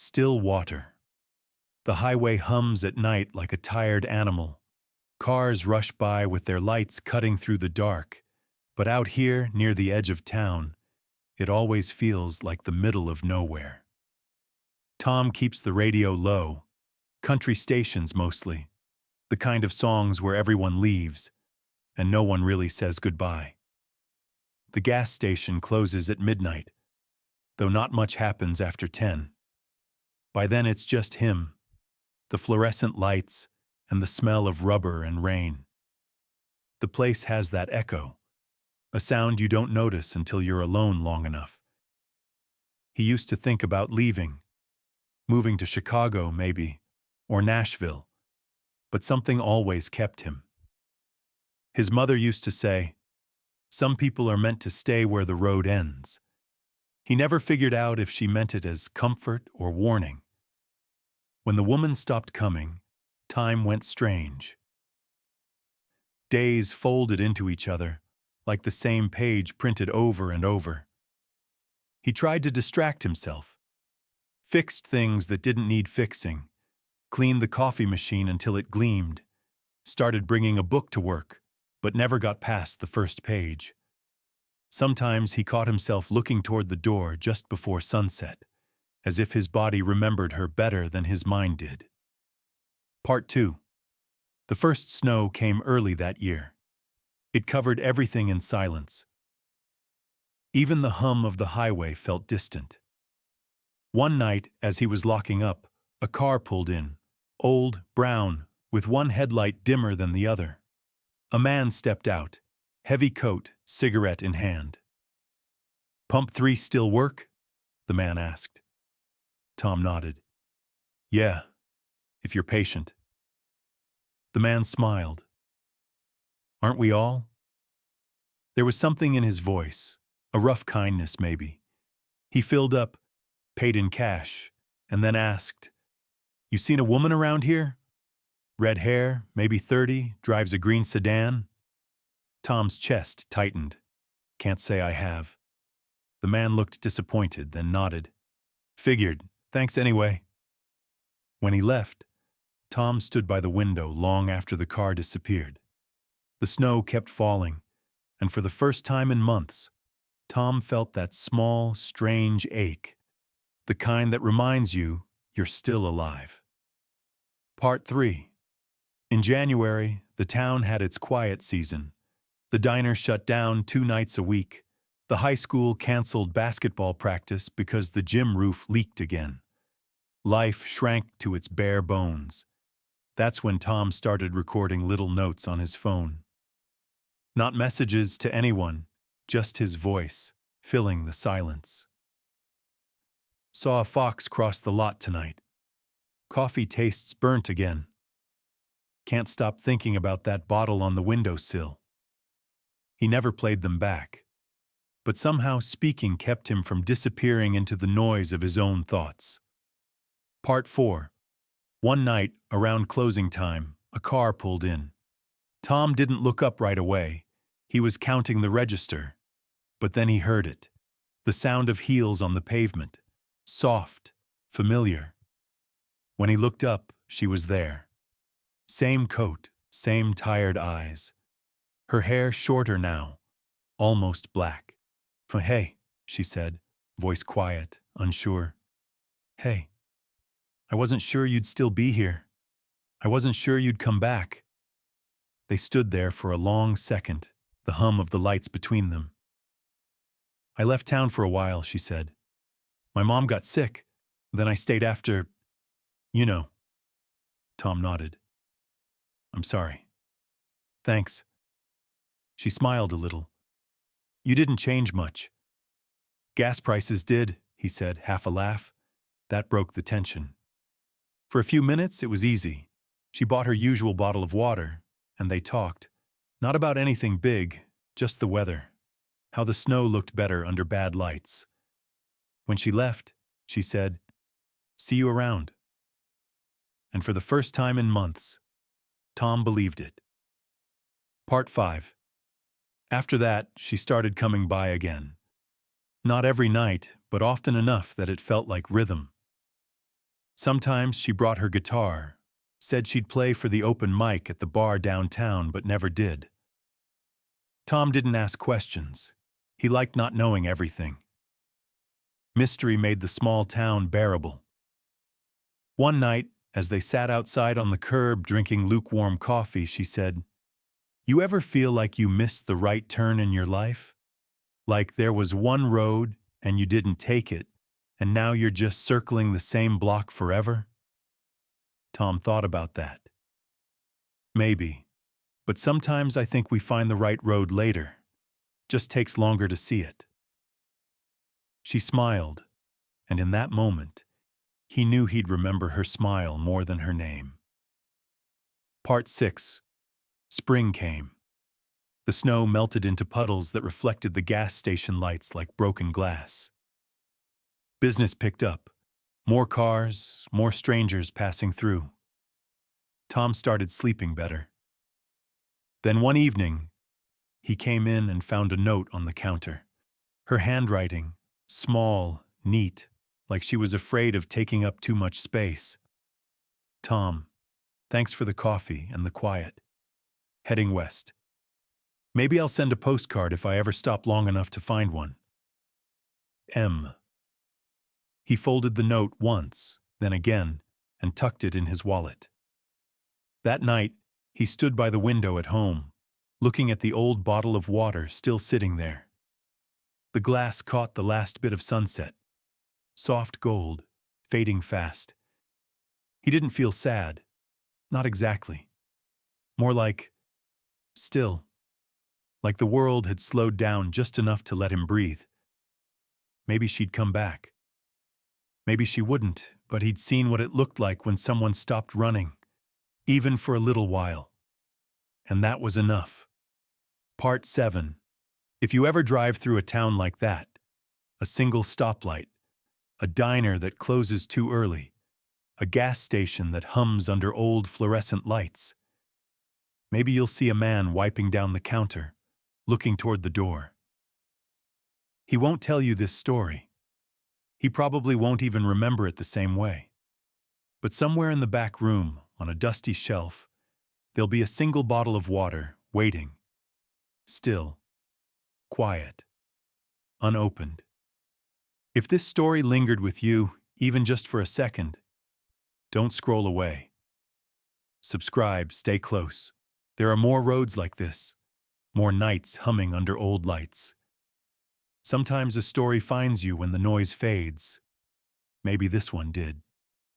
Still water. The highway hums at night like a tired animal. Cars rush by with their lights cutting through the dark, but out here, near the edge of town, it always feels like the middle of nowhere. Tom keeps the radio low, country stations mostly, the kind of songs where everyone leaves, and no one really says goodbye. The gas station closes at midnight, though not much happens after 10. By then it's just him, the fluorescent lights, and the smell of rubber and rain. The place has that echo, a sound you don't notice until you're alone long enough. He used to think about leaving, moving to Chicago maybe, or Nashville, but something always kept him. His mother used to say, "Some people are meant to stay where the road ends." He never figured out if she meant it as comfort or warning. When the woman stopped coming, time went strange. Days folded into each other, like the same page printed over and over. He tried to distract himself, fixed things that didn't need fixing, cleaned the coffee machine until it gleamed, started bringing a book to work, but never got past the first page. Sometimes he caught himself looking toward the door just before sunset, as if his body remembered her better than his mind did. Part 2. The first snow came early that year. It covered everything in silence. Even the hum of the highway felt distant. One night, as he was locking up, a car pulled in, old, brown, with one headlight dimmer than the other. A man stepped out, heavy coat, cigarette in hand. "Pump 3 still work?" the man asked. Tom nodded. "Yeah, if you're patient." The man smiled. "Aren't we all?" There was something in his voice, a rough kindness maybe. He filled up, paid in cash, and then asked, "You seen a woman around here? Red hair, maybe 30, drives a green sedan?" Tom's chest tightened. "Can't say I have." The man looked disappointed, then nodded. "Figured. Thanks anyway." When he left, Tom stood by the window long after the car disappeared. The snow kept falling, and for the first time in months, Tom felt that small, strange ache, the kind that reminds you you're still alive. Part 3. In January, the town had its quiet season. The diner shut down 2 nights a week. The high school canceled basketball practice because the gym roof leaked again. Life shrank to its bare bones. That's when Tom started recording little notes on his phone. Not messages to anyone, just his voice, filling the silence. Saw a fox cross the lot tonight. Coffee tastes burnt again. Can't stop thinking about that bottle on the windowsill. He never played them back, but somehow speaking kept him from disappearing into the noise of his own thoughts. Part 4. One night, around closing time, a car pulled in. Tom didn't look up right away. He was counting the register. But then he heard it. The sound of heels on the pavement. Soft, familiar. When he looked up, she was there. Same coat, same tired eyes. Her hair shorter now, almost black. "Hey," she said, voice quiet, unsure. "Hey. I wasn't sure you'd still be here. I wasn't sure you'd come back." They stood there for a long second, the hum of the lights between them. "I left town for a while," she said. "My mom got sick. Then I stayed after, you know." Tom nodded. "I'm sorry." "Thanks." She smiled a little. "You didn't change much." "Gas prices did," he said, half a laugh. That broke the tension. For a few minutes, it was easy. She bought her usual bottle of water, and they talked. Not about anything big, just the weather. How the snow looked better under bad lights. When she left, she said, "See you around." And for the first time in months, Tom believed it. Part 5. After that, she started coming by again. Not every night, but often enough that it felt like rhythm. Sometimes she brought her guitar, said she'd play for the open mic at the bar downtown, but never did. Tom didn't ask questions. He liked not knowing everything. Mystery made the small town bearable. One night, as they sat outside on the curb drinking lukewarm coffee, she said, "You ever feel like you missed the right turn in your life? Like there was one road and you didn't take it, and now you're just circling the same block forever?" Tom thought about that. Maybe, but sometimes I think we find the right road later. Just takes longer to see it. She smiled, and in that moment, he knew he'd remember her smile more than her name. Part 6. Spring came. The snow melted into puddles that reflected the gas station lights like broken glass. Business picked up. More cars, more strangers passing through. Tom started sleeping better. Then one evening, he came in and found a note on the counter. Her handwriting, small, neat, like she was afraid of taking up too much space. "Tom, thanks for the coffee and the quiet. Heading west. Maybe I'll send a postcard if I ever stop long enough to find one. M." He folded the note once, then again, and tucked it in his wallet. That night, he stood by the window at home, looking at the old bottle of water still sitting there. The glass caught the last bit of sunset. Soft gold, fading fast. He didn't feel sad. Not exactly. More like still. Like the world had slowed down just enough to let him breathe. Maybe she'd come back. Maybe she wouldn't, but he'd seen what it looked like when someone stopped running, even for a little while. And that was enough. Part 7. If you ever drive through a town like that, a single stoplight, a diner that closes too early, a gas station that hums under old fluorescent lights, maybe you'll see a man wiping down the counter, looking toward the door. He won't tell you this story. He probably won't even remember it the same way. But somewhere in the back room, on a dusty shelf, there'll be a single bottle of water, waiting. Still. Quiet. Unopened. If this story lingered with you, even just for a second, don't scroll away. Subscribe, stay close. There are more roads like this, more nights humming under old lights. Sometimes a story finds you when the noise fades. Maybe this one did.